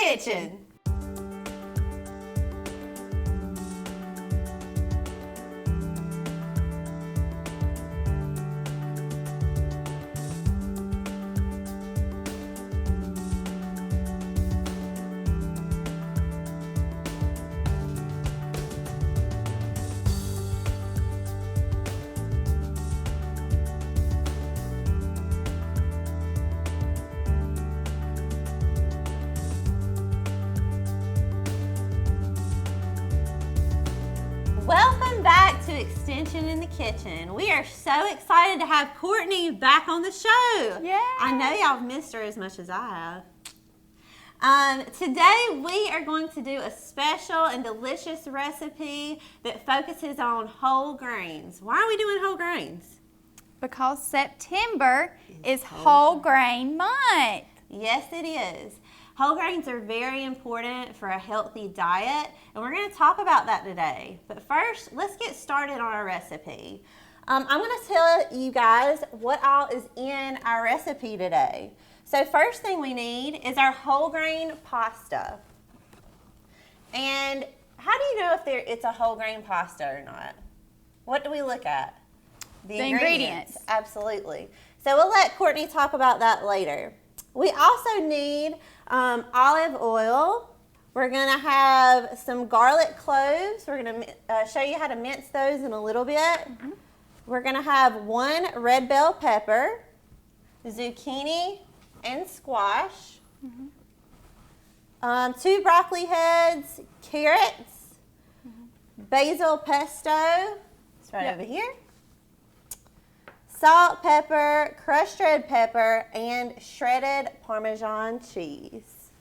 kitchen. Welcome back to Extension in the Kitchen. We are so excited to have Courtney back on the show. Yeah. I know y'all have missed her as much as I have. Today we are going to do a special and delicious recipe that focuses on whole grains. Why are we doing whole grains? Because September is whole grain month. Yes, it is. Whole grains are very important for a healthy diet, and we're going to talk about that today. But first, let's get started on our recipe. I'm going to tell you guys what all is in our recipe today. So first thing we need is our whole grain pasta. And how do you know if it's a whole grain pasta or not? What do we look at? The ingredients. Absolutely. So we'll let Courtney talk about that later. We also need olive oil. We're going to have some garlic cloves. We're going to show you how to mince those in a little bit. Mm-hmm. We're going to have 1 red bell pepper, zucchini and squash, 2 broccoli heads, carrots, basil pesto. It's right over here. Salt, pepper, crushed red pepper, and shredded Parmesan cheese.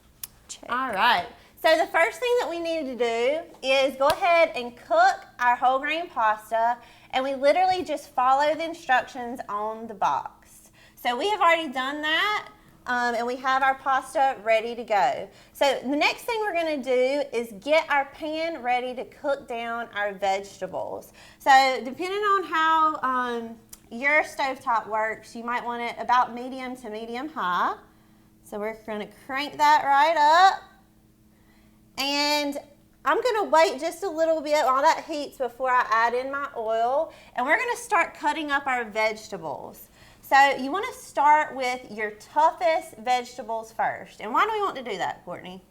Check. All right. So the first thing that we need to do is go ahead and cook our whole grain pasta, and we literally just follow the instructions on the box. So we have already done that, and we have our pasta ready to go. So the next thing we're going to do is get our pan ready to cook down our vegetables. So depending on how your stovetop works, you might want it about medium to medium high. So we're going to crank that right up. And I'm going to wait just a little bit while that heats before I add in my oil. And we're going to start cutting up our vegetables. So you want to start with your toughest vegetables first. And why do we want to do that, Courtney?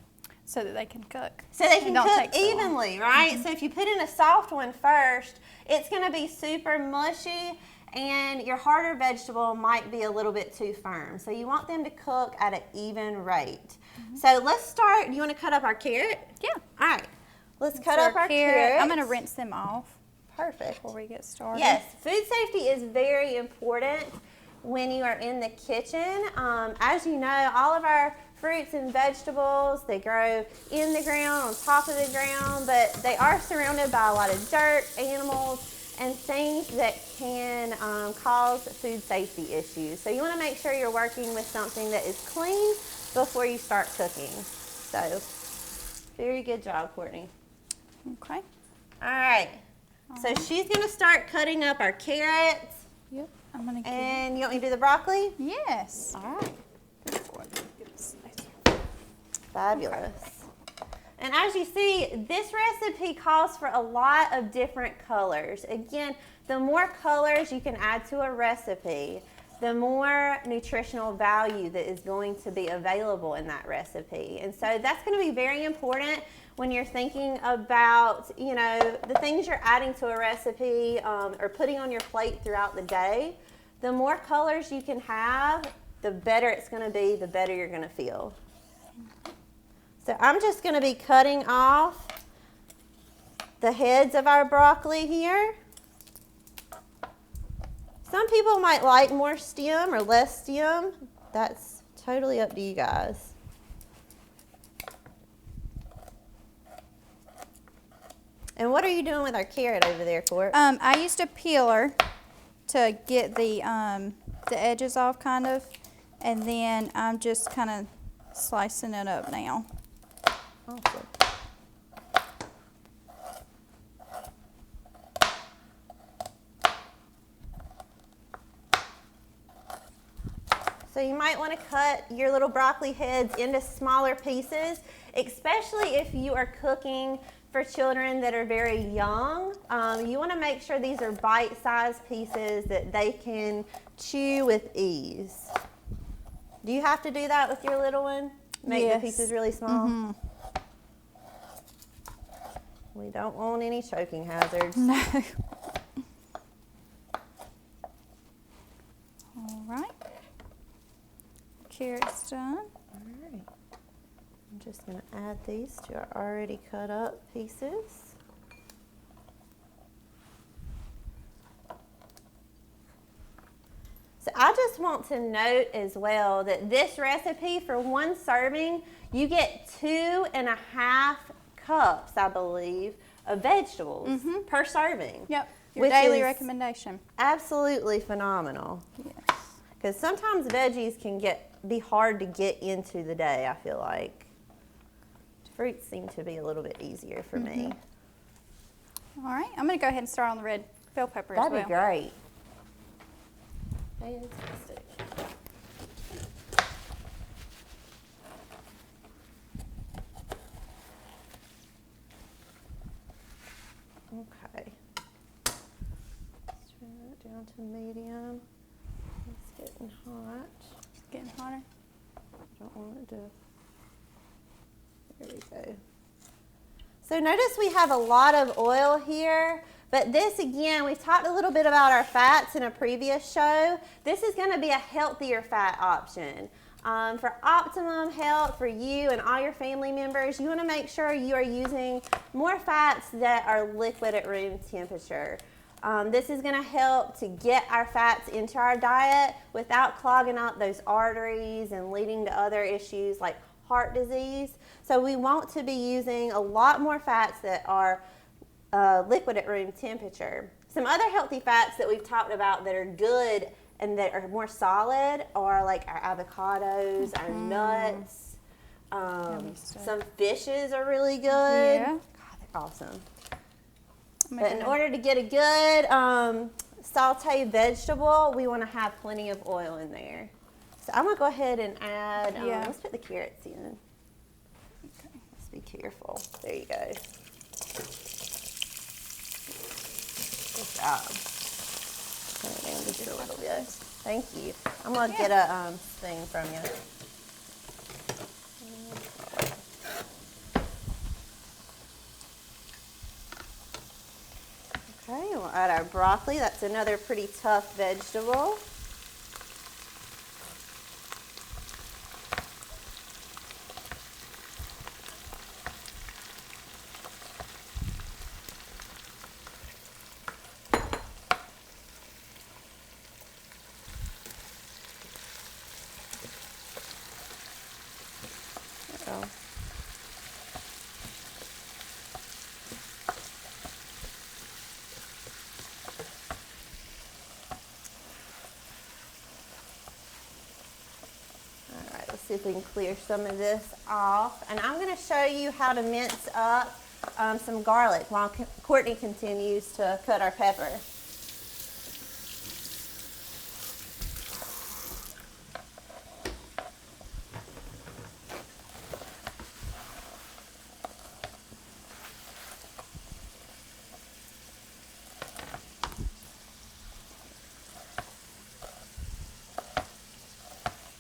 So that they can cook. So they can cook evenly, right? So if you put in a soft one first, it's going to be super mushy, and your harder vegetable might be a little bit too firm. So you want them to cook at an even rate. So let's start. Do you want to cut up our carrot? Yeah. All right. Let's cut up our carrots. I'm going to rinse them off. Perfect. Before we get started. Yes. Food safety is very important when you are in the kitchen. As you know, all of our fruits and vegetables, they grow in the ground, on top of the ground, but they are surrounded by a lot of dirt, animals, and things that can cause food safety issues. So you want to make sure you're working with something that is clean before you start cooking. So, very good job, Courtney. Okay. All right. So she's going to start cutting up our carrots. Yep. I'm going to And you want me to do the broccoli? Yes. All right. Go for it. Fabulous. Okay. And as you see, this recipe calls for a lot of different colors. Again, the more colors you can add to a recipe, the more nutritional value that is going to be available in that recipe. And so that's going to be very important when you're thinking about, you know, the things you're adding to a recipe or putting on your plate throughout the day. The more colors you can have, the better it's going to be, the better you're going to feel. So I'm just going to be cutting off the heads of our broccoli here. Some people might like more stem or less stem. That's totally up to you guys. And what are you doing with our carrot over there, Court? I used a peeler to get the edges off kind of, and then I'm just kind of slicing it up now. Awesome. So you might want to cut your little broccoli heads into smaller pieces, especially if you are cooking for children that are very young. You want to make sure these are bite-sized pieces that they can chew with ease. Do you have to do that with your little one? Make the pieces really small? Mm-hmm. We don't want any choking hazards. No. All right. Carrots done. All right. I'm just going to add these to our already cut up pieces. So I just want to note as well that this recipe, for one serving, you get 2.5 cups, I believe, of vegetables per serving. Yep, your daily recommendation. Absolutely phenomenal. Yes. Because sometimes veggies can be hard to get into the day, I feel like. Fruits seem to be a little bit easier for me. All right, I'm going to go ahead and start on the red bell pepper as well. That'd be great. Fantastic. Okay. Let's turn that down to medium. It's getting hot. It's getting hotter. Don't want it to. There we go. So notice we have a lot of oil here, but this again, we've talked a little bit about our fats in a previous show. This is going to be a healthier fat option. For optimum health for you and all your family members, you want to make sure you are using more fats that are liquid at room temperature. This is going to help to get our fats into our diet without clogging up those arteries and leading to other issues like heart disease. So we want to be using a lot more fats that are liquid at room temperature. Some other healthy fats that we've talked about that are good and that are more solid are like our avocados, our nuts. Some fishes are really good. Yeah. God, they're awesome. But in order to get a good sauteed vegetable, we want to have plenty of oil in there. So I'm going to go ahead and add, let's put the carrots in. Okay. Let's be careful. There you go. Good job. Turn it down just a little bit. Thank you. I'm going to get a spoon from you. Okay, we'll add our broccoli. That's another pretty tough vegetable. See if we can clear some of this off. And I'm going to show you how to mince up some garlic while Courtney continues to cut our pepper.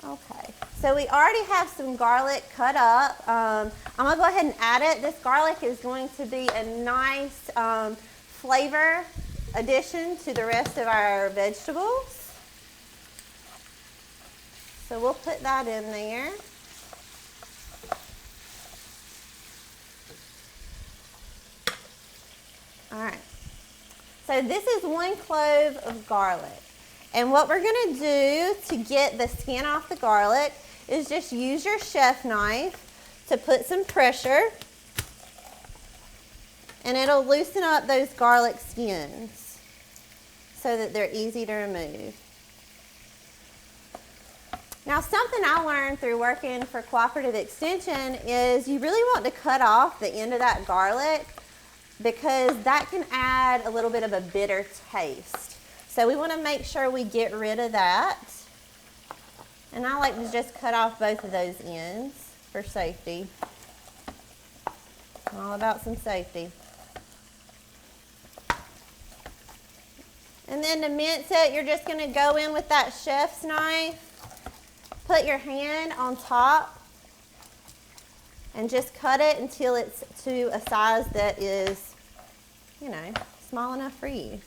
Okay, so we already have some garlic cut up. I'm going to go ahead and add it. This garlic is going to be a nice flavor addition to the rest of our vegetables. So we'll put that in there. All right, so this is 1 clove of garlic. And what we're going to do to get the skin off the garlic is just use your chef knife to put some pressure, and it'll loosen up those garlic skins so that they're easy to remove. Now, something I learned through working for Cooperative Extension is you really want to cut off the end of that garlic because that can add a little bit of a bitter taste. So we want to make sure we get rid of that. And I like to just cut off both of those ends for safety. I'm all about some safety. And then to mince it, you're just gonna go in with that chef's knife, put your hand on top, and just cut it until it's to a size that is, you know, small enough for you.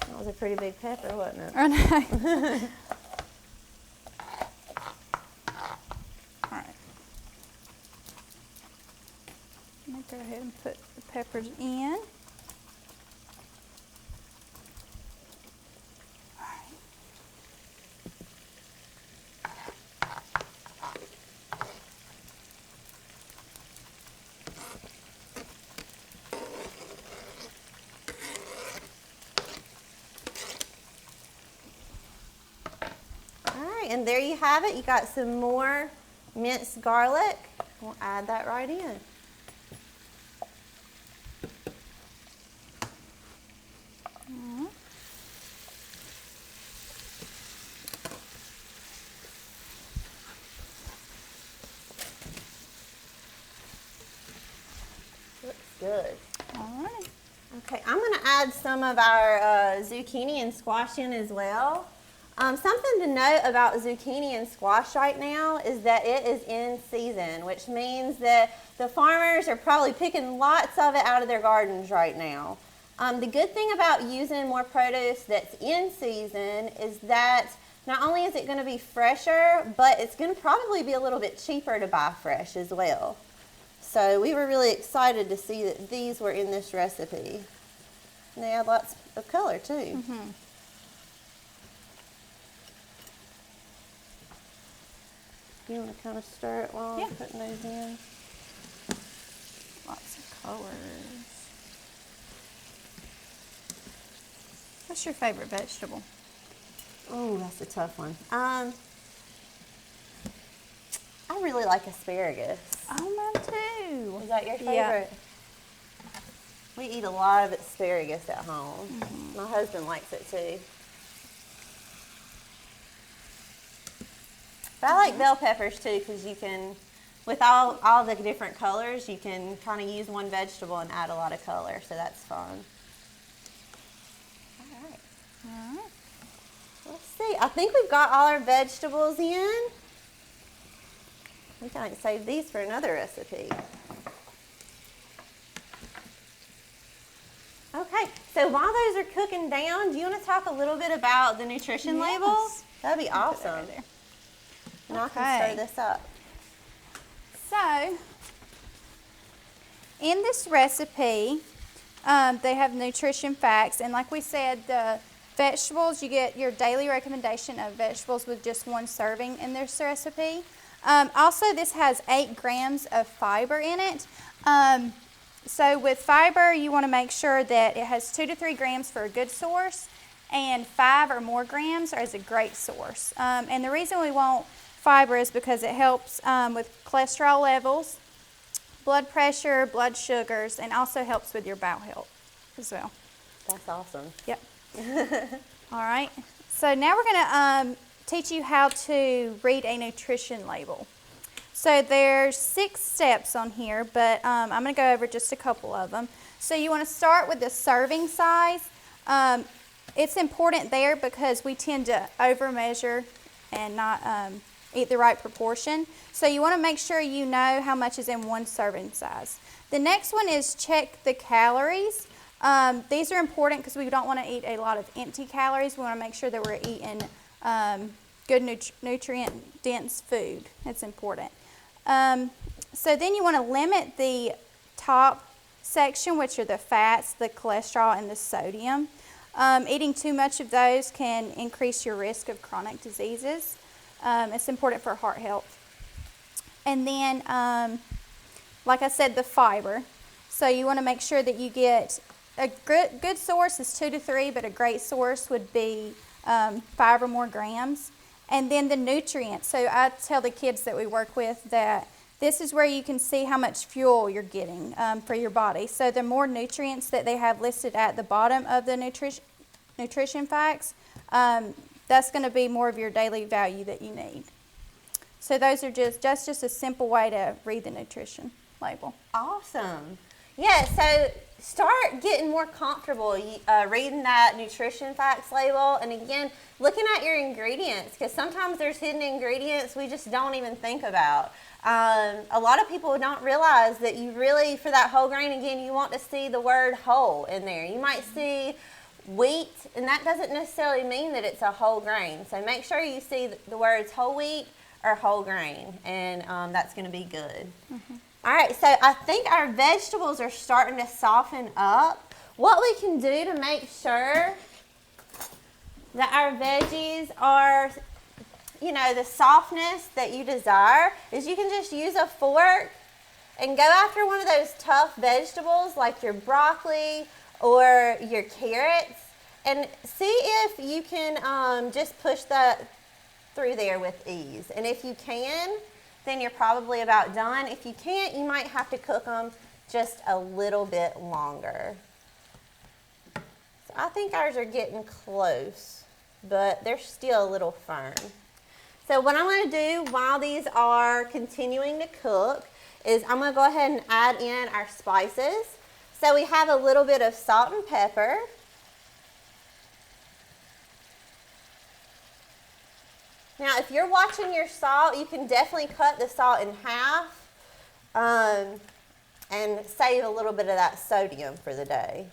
That was a pretty big pepper, wasn't it? I know. All right. I'm going to go ahead and put the peppers in. And there you have it. You got some more minced garlic. We'll add that right in. Looks good. All right. Okay, I'm going to add some of our zucchini and squash in as well. Something to note about zucchini and squash right now is that it is in season, which means that the farmers are probably picking lots of it out of their gardens right now. The good thing about using more produce that's in season is that not only is it going to be fresher, but it's going to probably be a little bit cheaper to buy fresh as well. So we were really excited to see that these were in this recipe. And they add lots of color too. Mm-hmm. You want to kind of stir it while I'm putting those in? Lots of colors. What's your favorite vegetable? Oh, that's a tough one. I really like asparagus. Oh, mine too. Is that your favorite? Yeah. We eat a lot of asparagus at home. Mm-hmm. My husband likes it too. But I like bell peppers too because you can, with all the different colors, you can kind of use one vegetable and add a lot of color, so that's fun. All right. All right. Let's see. I think we've got all our vegetables in. We can save these for another recipe. Okay, so while those are cooking down, do you want to talk a little bit about the nutrition labels? That'd be awesome. Right there. Now I can stir this up. So, in this recipe, they have nutrition facts, and like we said, the vegetables, you get your daily recommendation of vegetables with just one serving in this recipe. Also, this has 8 grams of fiber in it. So with fiber, you want to make sure that it has 2 to 3 grams for a good source, and 5 or more grams is a great source. And the reason we want fiber is because it helps with cholesterol levels, blood pressure, blood sugars, and also helps with your bowel health as well. That's awesome. Yep. All right. So now we're going to teach you how to read a nutrition label. So there's 6 steps on here, but I'm going to go over just a couple of them. So you want to start with the serving size. It's important there because we tend to overmeasure and not eat the right proportion. So you want to make sure you know how much is in one serving size. The next one is check the calories. These are important because we don't want to eat a lot of empty calories. We want to make sure that we're eating good nutrient-dense food. It's important. So then you want to limit the top section, which are the fats, the cholesterol, and the sodium. Eating too much of those can increase your risk of chronic diseases. It's important for heart health. And then, like I said, the fiber. So you want to make sure that you get a good source is 2 to 3, but a great source would be 5 or more grams. And then the nutrients. So I tell the kids that we work with that This is where you can see how much fuel you're getting for your body. So the more nutrients that they have listed at the bottom of the nutrition facts, that's going to be more of your daily value that you need. So those are just a simple way to read the nutrition label. Awesome. Yeah, so start getting more comfortable reading that nutrition facts label, and again, looking at your ingredients, because sometimes there's hidden ingredients we just don't even think about. A lot of people don't realize that you really, for that whole grain, again, you want to see the word whole in there. You might see wheat, and that doesn't necessarily mean that it's a whole grain. So make sure you see the words whole wheat or whole grain, and that's going to be good. Mm-hmm. All right, so I think our vegetables are starting to soften up. What we can do to make sure that our veggies are, you know, the softness that you desire is you can just use a fork and go after one of those tough vegetables like your broccoli or your carrots and see if you can just push that through there with ease. And if you can, then you're probably about done. If you can't, you might have to cook them just a little bit longer. So I think ours are getting close, but they're still a little firm. So what I'm going to do while these are continuing to cook is I'm going to go ahead and add in our spices. So we have a little bit of salt and pepper. Now, if you're watching your salt, you can definitely cut the salt in half and save a little bit of that sodium for the day.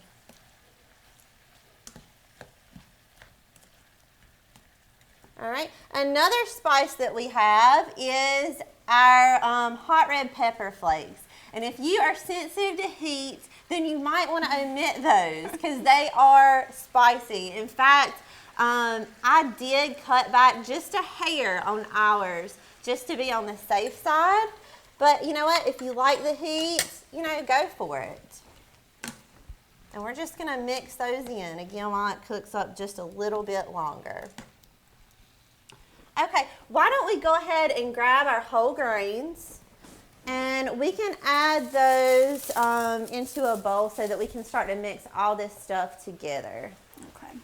All right, another spice that we have is our hot red pepper flakes. And if you are sensitive to heat, then you might want to omit those because they are spicy. In fact, I did cut back just a hair on ours just to be on the safe side. But you know what? If you like the heat, you know, go for it. And we're just going to mix those in again while it cooks up just a little bit longer. Okay, why don't we go ahead and grab our whole grains and we can add those into a bowl so that we can start to mix all this stuff together. Okay.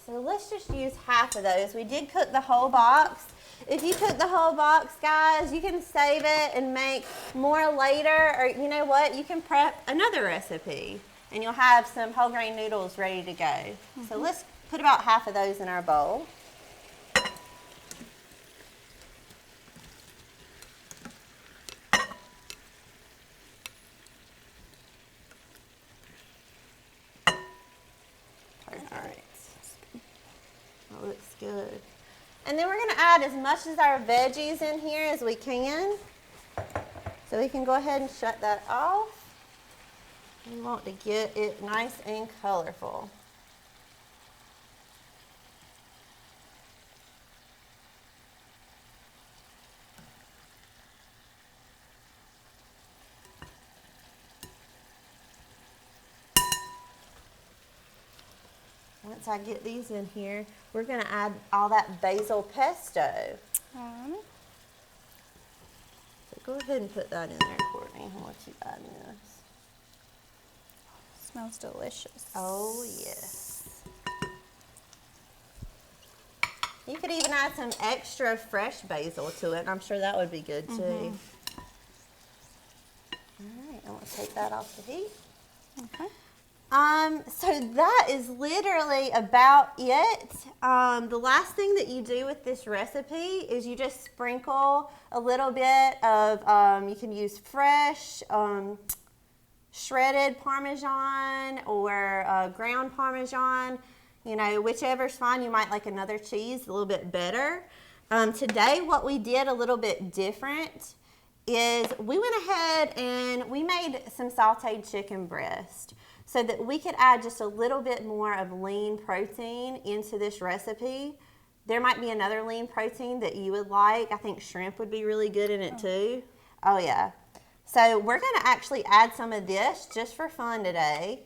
So let's just use half of those. We did cook the whole box. If you cook the whole box, guys, you can save it and make more later, or you know what, you can prep another recipe and you'll have some whole grain noodles ready to go. Mm-hmm. So let's put about half of those in our bowl. Looks good. And then we're going to add as much of our veggies in here as we can. So we can go ahead and shut that off. We want to get it nice and colorful. Once I get these in here, we're going to add all that basil pesto. So go ahead and put that in there, Courtney. I'll let you add this. Smells delicious. Oh, yes. You could even add some extra fresh basil to it. I'm sure that would be good, too. Mm-hmm. All right, I'm going to take that off the heat. Okay. So that is literally about it. The last thing that you do with this recipe is you just sprinkle a little bit of, you can use fresh, shredded Parmesan or ground Parmesan, you know, whichever's fine. You might like another cheese a little bit better. Today what we did a little bit different is we went ahead and we made some sauteed chicken breast, so that we could add just a little bit more of lean protein into this recipe There might be another lean protein that you would like. I think shrimp would be really good in it too. Oh yeah. So we're gonna actually add some of this just for fun today.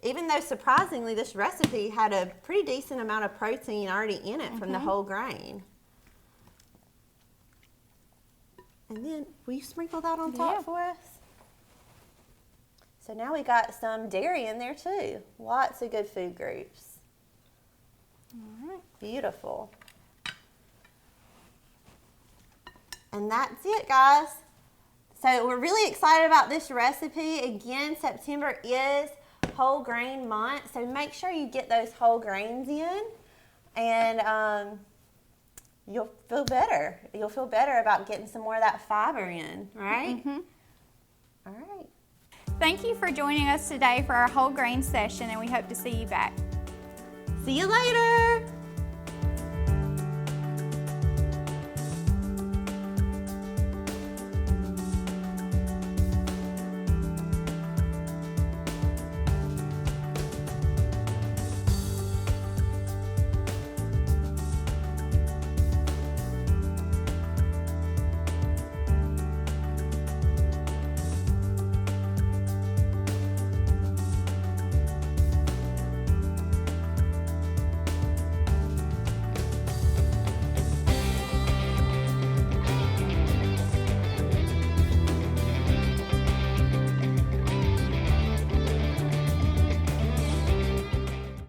Even though surprisingly this recipe had a pretty decent amount of protein already in it from the whole grain. And then, will you sprinkle that on top for us? So now we got some dairy in there too. Lots of good food groups. All right. Beautiful. And that's it, guys. So we're really excited about this recipe. Again, September is whole grain month, so make sure you get those whole grains in, and you'll feel better. You'll feel better about getting some more of that fiber in, right? All right. Thank you for joining us today for our whole grain session, and we hope to see you back. See you later.